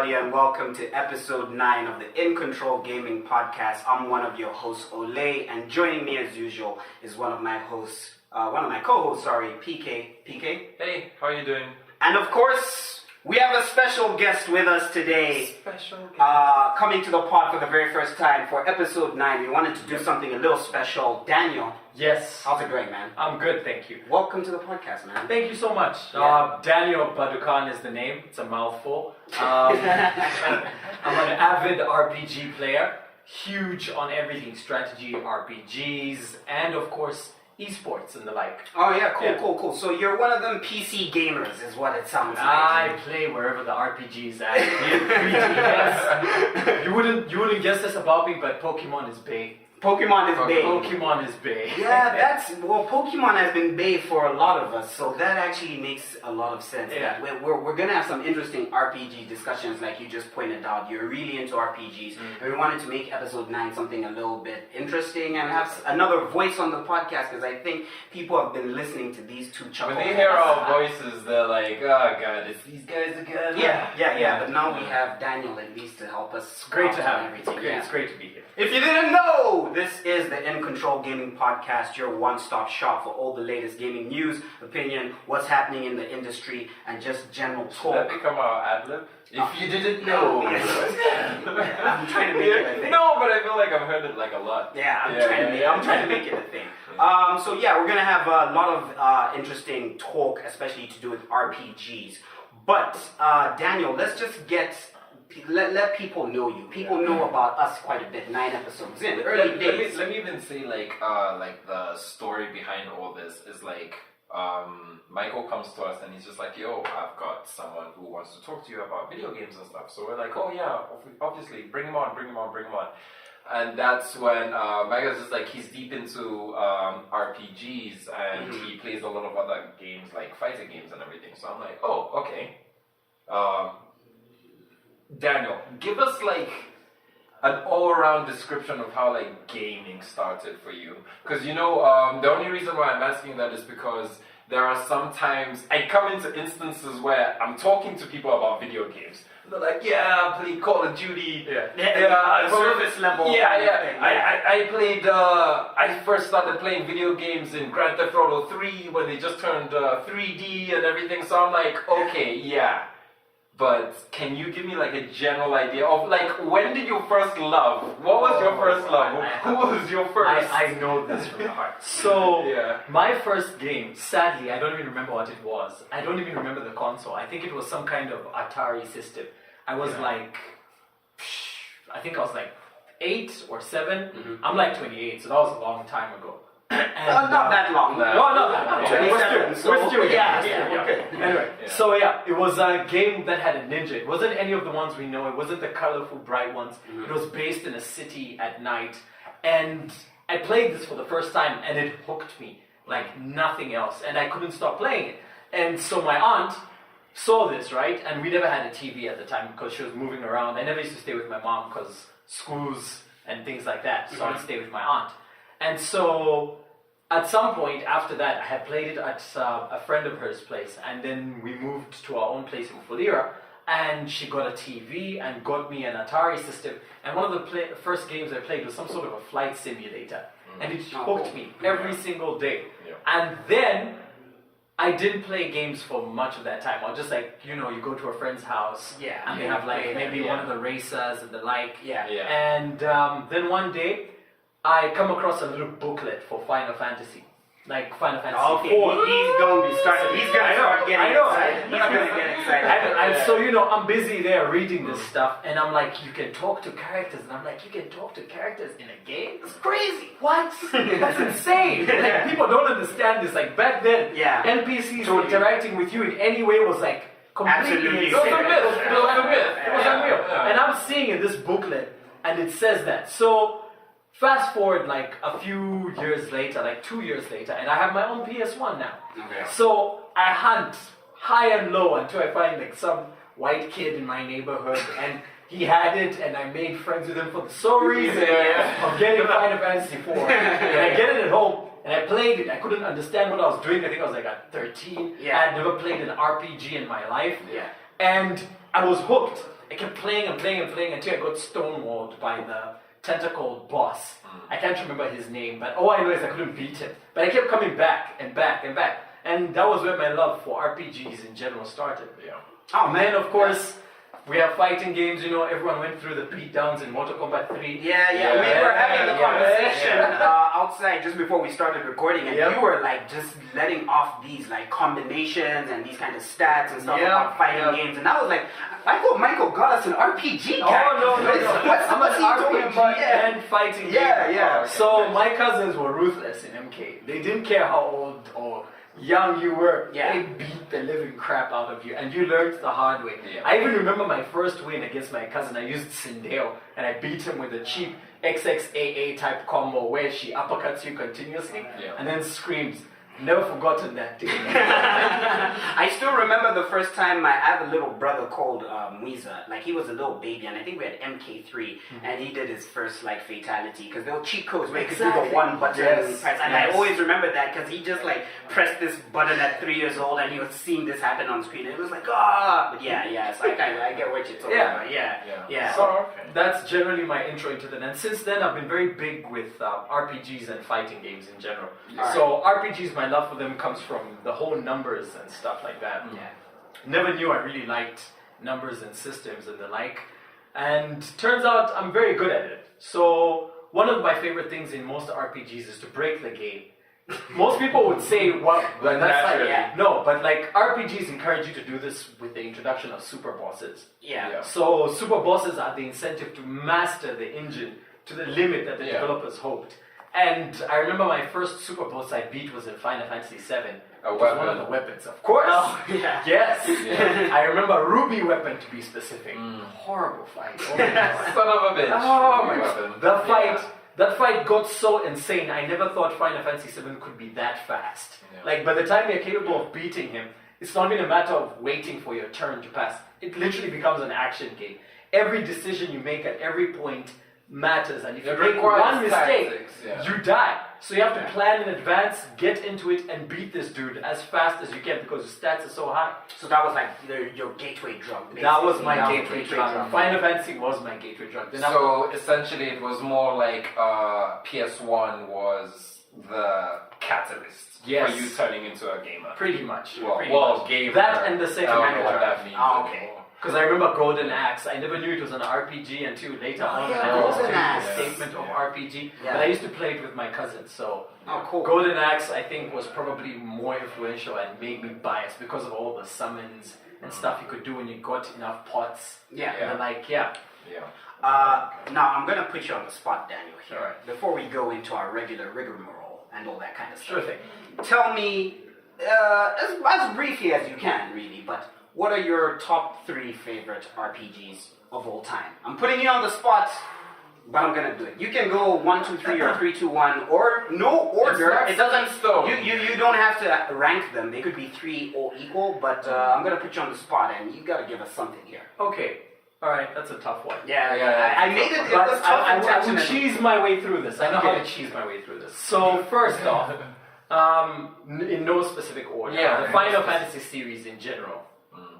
everybody, and welcome to episode 9 of the IncntrolGaming podcast. I'm one of your hosts, Ole, and joining me as usual is one of my co-hosts, PK. PK? Hey, how are you doing? And of course, we have a special guest with us today. Coming to the pod for the very first time for episode 9. We wanted to do something a little special. Daniel. Yes. How's it going, man? I'm good, thank you. Welcome to the podcast, man. Thank you so much. Yeah. Daniel Badukan is the name. It's a mouthful. I'm an avid RPG player. Huge on everything strategy, RPGs, and of course, esports and the like. Oh yeah, cool. So you're one of them PC gamers, is what it sounds like. I play wherever the RPGs at. 3DS. You wouldn't guess this about me, but Pokemon is big. Pokemon is big. Pokemon is big. Yeah, Pokemon has been big for a lot of us, so that actually makes a lot of sense. Yeah. We're gonna have some interesting RPG discussions, like you just pointed out. You're really into RPGs, and we wanted to make episode 9 something a little bit interesting and have another voice on the podcast, because I think people have been listening to these two chuckles. When they hear our voices, they're like, oh god, it's these guys again. Yeah. But now we have Daniel at least to help us. Great to have everything. you. It's great to be here. If you didn't know, this is the IncntrolGaming podcast, your one-stop shop for all the latest gaming news, opinion, what's happening in the industry, and just general talk. That become our ad-lib? If you didn't know. I'm trying to make it a thing. No, but I feel like I've heard it like a lot. Yeah, I'm trying to make it a thing. So we're going to have a lot of interesting talk, especially to do with RPGs. But, Daniel, let's just let people know you. People know about us quite a bit. 9 episodes in, early days. Let me even say like the story behind all this is like Michael comes to us and he's just like, yo, I've got someone who wants to talk to you about video games and stuff. So we're like, oh yeah, obviously, bring him on. And that's when Michael's just like, he's deep into RPGs and he plays a lot of other games like fighting games and everything. So I'm like, oh, okay. Daniel, give us like an all-around description of how like gaming started for you. Because the only reason why I'm asking that is because there are sometimes I come into instances where I'm talking to people about video games. They're like, yeah, I played Call of Duty. Surface level. I played. I first started playing video games in Grand Theft Auto 3 when they just turned 3D and everything. So I'm like, okay, yeah. But can you give me like a general idea of like when did you first love? What was your first love? Who was your first? I know this from the heart. So my first game, sadly, I don't even remember what it was. I don't even remember the console. I think it was some kind of Atari system. I was like 8 or 7. I'm like 28, so that was a long time ago. And, not that long. No, not that long. 27. We're still Okay. Anyway, so it was a game that had a ninja. It wasn't any of the ones we know. It wasn't the colorful, bright ones. It was based in a city at night. And I played this for the first time, and it hooked me like nothing else. And I couldn't stop playing it. And so my aunt saw this, right? And we never had a TV at the time because she was moving around. I never used to stay with my mom because schools and things like that. So I'd stay with my aunt. And so at some point after that, I had played it at a friend of hers' place, and then we moved to our own place in Fulira, and she got a TV and got me an Atari system, and one of the first games I played was some sort of a flight simulator, and it hooked me every single day. And then I didn't play games for much of that time. I was just like, you go to a friend's house, and they have like maybe one of the racers and the like. And then one day, I come across a little booklet for Final Fantasy. Like Final Fantasy 4. He's going to start getting excited. He's going to get excited. And so, I'm busy there reading this stuff, and I'm like, you can talk to characters. And I'm like, you can talk to characters in a game? It's crazy. What? That's insane. Like, people don't understand this. Like, back then, NPCs interacting with you in any way was like completely insane. It was unreal. And I'm seeing in this booklet, and it says that. So, fast forward like a few years later, like 2 years later, and I have my own PS1 now. So I hunt high and low until I find like some white kid in my neighborhood, and he had it, and I made friends with him for the sole reason of getting Final Fantasy 4. And I get it at home, and I played it. I couldn't understand what I was doing. I think I was like at 13. I had never played an RPG in my life. And I was hooked. I kept playing and playing and playing until I got stonewalled by the tentacled boss. I can't remember his name, but all I know is I couldn't beat him. But I kept coming back and back and back. And that was where my love for RPGs in general started. Yeah. Oh, And then, of course, we have fighting games, everyone went through the beatdowns in Mortal Kombat 3. Yeah. We were having the conversation outside just before we started recording, and you were like just letting off these like combinations and these kind of stats and stuff about fighting games, and I was like, I thought Michael got us an RPG guy. Oh, no. What's he doing? RPG and fighting game. Yeah. So my cousins were ruthless in MK. They didn't care how old or young you were. They beat the living crap out of you, and you learned the hard way. I even remember my first win against my cousin. I used Sindel, and I beat him with a cheap XXAA type combo where she uppercuts you continuously and then screams. Never forgotten that day. I still remember the first time I have a little brother called Muiza. Like, he was a little baby, and I think we had MK3, and he did his first like fatality because there were cheat codes where you could do the one button press, and I always remember that because he just like pressed this button at 3 years old, and he was seeing this happen on screen, and it was like but so I get what you're talking about. Yeah. So that's generally my intro into that, and since then I've been very big with RPGs and fighting games in general. So RPGs, my love for them comes from the whole numbers and stuff like that. Never knew I really liked numbers and systems and the like, and turns out I'm very good at it. So one of my favorite things in most RPGs is to break the game. Most people would say, well, that's like, no, but like RPGs encourage you to do this with the introduction of super bosses. So super bosses are the incentive to master the engine to the limit that the developers hoped. And I remember my first super boss I beat was in Final Fantasy VII. It was one of the weapons, of course. Yes. I remember Ruby weapon to be specific. Horrible fight. Oh my God. Son of a bitch. Oh my God. That fight got so insane. I never thought Final Fantasy VII could be that fast. Like, by the time you're capable of beating him, it's not even a matter of waiting for your turn to pass. It literally becomes an action game. Every decision you make at every point matters, and if you make one mistake, you die. So you have to plan in advance, get into it, and beat this dude as fast as you can because his stats are so high. So that was like your gateway drug. Basically. That was my gateway drug. Final Fantasy was my gateway drug. So essentially, it was more like PS1 was the catalyst for you turning into a gamer. Pretty much. Gamer. That and the Sega Mega what Drive. that means. Okay. Because I remember Golden Axe. I never knew it was an RPG until later on. I understood the statement of RPG. But I used to play it with my cousins. So cool. Golden Axe, I think, was probably more influential and made me biased because of all the summons and stuff you could do when you got enough pots. And like, now I'm gonna put you on the spot, Daniel, here. Alright. Before we go into our regular rigmarole and all that kind of stuff. Sure thing. Tell me, as briefly as you can, really, but what are your top 3 favorite RPGs of all time? I'm putting you on the spot, but I'm gonna do it. You can go 1, 2, 3, or 3, 2, 1, or no order. It doesn't. You don't have to rank them. They could be 3 all equal, but I'm gonna put you on the spot, and you gotta give us something here. Okay. All right, that's a tough one. I made it. It was tough. I will cheese my way through this. I know how to cheese my way through this. So first off, in no specific order, the Final Fantasy series in general.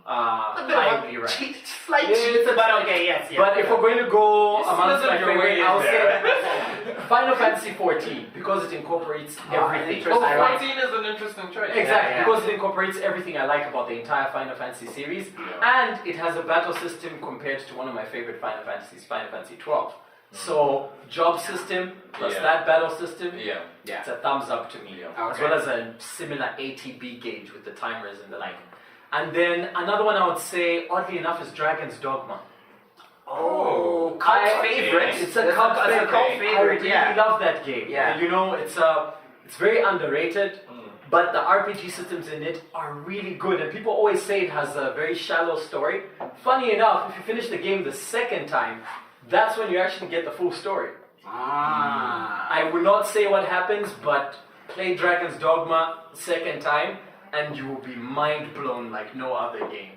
Highly ranked. Slight cheat, but okay, yes. But if we're going to go amongst my favorite, I'll say Final Fantasy 14 because it incorporates everything. 14 is an interesting choice. Exactly, because it incorporates everything I like about the entire Final Fantasy series, and it has a battle system compared to one of my favorite Final Fantasies, Final Fantasy 12. So job system plus that battle system, it's a thumbs up to me, as well as a similar ATB gauge with the timers and the like. And then another one I would say, oddly enough, is Dragon's Dogma. Oh, cult favorite. It's a cult favorite. I really love that game. Yeah. You know, it's very underrated, but the RPG systems in it are really good. And people always say it has a very shallow story. Funny enough, if you finish the game the second time, that's when you actually get the full story. I will not say what happens, but play Dragon's Dogma second time, and you will be mind blown like no other game.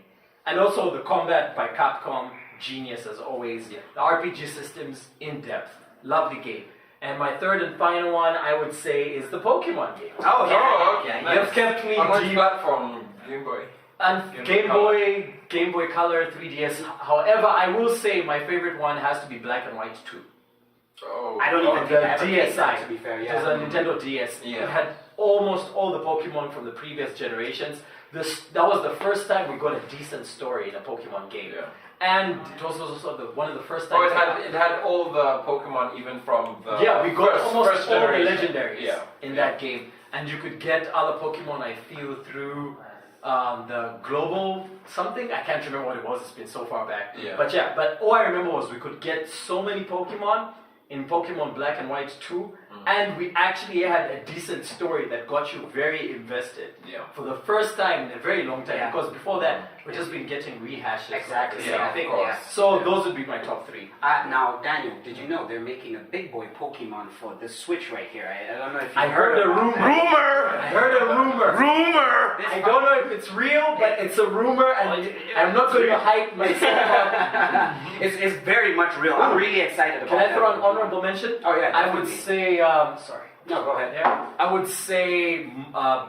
And also the combat by Capcom, genius as always. The RPG systems, in depth, lovely game. And my third and final one, I would say, is the Pokemon game. Okay. You've kept me on which deep. platform? Game Boy. And Game Boy Color, 3DS. However, I will say my favorite one has to be Black and White 2. Oh, I don't even The think I ever played DSi. that, to be fair. It Yeah. was a Nintendo DS. Yeah. It had almost all the Pokemon from the previous generations. That was the first time we got a decent story in a Pokemon game. Yeah. And it was also one of the first Oh, times. it had all the Pokemon even from the Yeah, we got almost first all the generation. legendaries in that game. And you could get other Pokemon, I feel, through the global something. I can't remember what it was, it's been so far back. Yeah. But all I remember was we could get so many Pokemon in Pokemon Black and White 2, and we actually had a decent story that got you very invested. Yeah. For the first time in a very long time, Yeah. because before that, we've just been getting rehashes. Exactly. of the Yeah, same of thing. course. So those would be my top 3. Now, Daniel, did you know they're making a big boy Pokemon for the Switch right here? I don't know if you I heard a about rumor. that. I heard a rumor. I don't know if it's real, but it's a rumor, and I'm not going to hype myself up. It's very much real. I'm really excited about Can I that. throw an honorable mention? Oh, yeah, I would definitely. say, sorry. No, go ahead. Yeah. I would say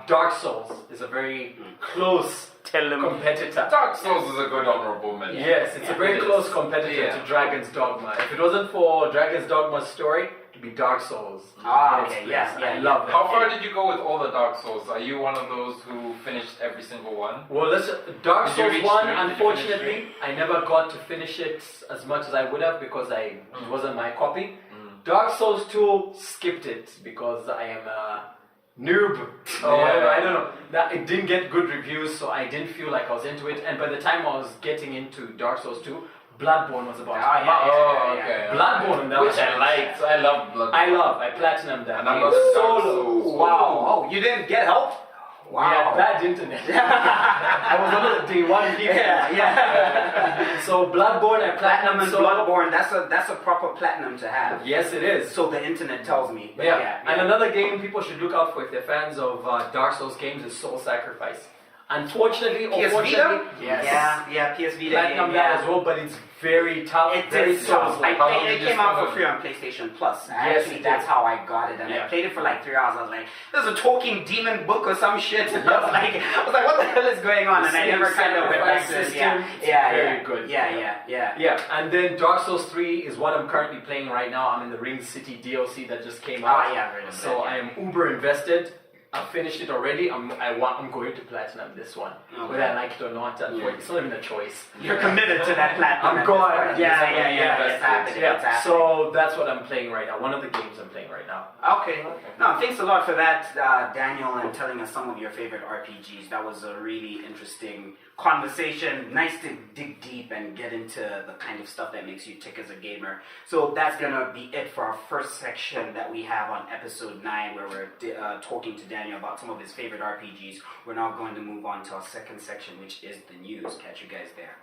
Dark Souls is a very close competitor. Dark Souls is a good honorable mention. Yes, it's a very It is. close competitor Yeah. to Dragon's Dogma. If it wasn't for Dragon's Dogma's story, it'd be Dark Souls. Ah, It's okay, best. yes, yeah, I love that. How far game. did you go with all the Dark Souls? Are you one of those who finished every single one? Well, Dark Did you Souls reach 1, three? Did you unfortunately, I never got to finish it as much as I would have because it wasn't my copy. Dark Souls 2, skipped it because I am a noob or whatever, I don't know. That it didn't get good reviews, so I didn't feel like I was into it. And by the time I was getting into Dark Souls 2, Bloodborne was about to come out. Oh, okay. Bloodborne, that Which was I liked. I love Bloodborne. I platinumed that And I'm game not a Dark solo. Souls. Wow. Oh, you didn't get help? We had bad internet. I was one of the day one people. Yeah. So Bloodborne, I Platinum platinumed and solo. Bloodborne, that's a proper platinum to have. Yes, it is. So the internet tells me. But Yeah. And another game people should look out for if they're fans of Dark Souls games is Soul Sacrifice. Unfortunately, or PS fortunately, Vita? yes. Yeah, PS Vita. Platinum yeah. that as well, but it's very tough. It very is tough. Souls-like. How long It did you came out spend for on free it? on PlayStation Plus. Yes, Actually, it that's did. how I got it, and I Yeah. played it for like 3 hours. I was like, "There's a talking demon book or some shit." And I was like, "What the hell is going on?" And I never kind of went back to it. System, Yeah, very good. Yeah. Yeah, and then Dark Souls 3 is what I'm currently playing right now. I'm in the Ring City DLC that just came out. Oh, yeah, very So good, yeah. I am uber invested. I've finished it already. I'm going to platinum this one, Okay. whether I like it or not. It's not even a choice. You're committed to that platinum. I'm at going. this point. Yeah. It's happening. Yeah, It's happening. so that's what I'm playing right now. One of the games I'm playing right now. Okay. No, thanks a lot for that, Daniel, and telling us some of your favorite RPGs. That was a really interesting conversation. Nice to dig deep and get into the kind of stuff that makes you tick as a gamer. So that's gonna be it for our first section that we have on episode 9, where we're talking to Daniel about some of his favorite RPGs. We're now going to move on to our second section, which is the news. Catch you guys there.